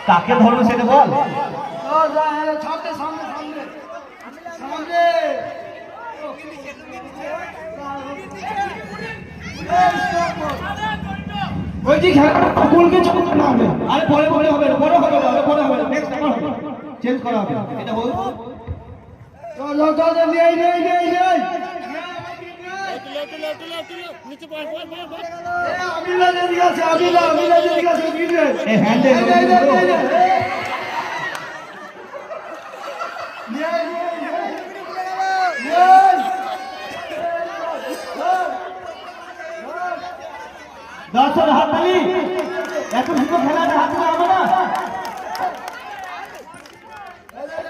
কাকে ধরবে সেটা বল। আরে পরে পরে হবে পরে হবে পরে হবে নেক্সট আবার হবে চেঞ্জ করা হবে এটা বল। দর্শক হাততালি এত সুন্দর খেলাটা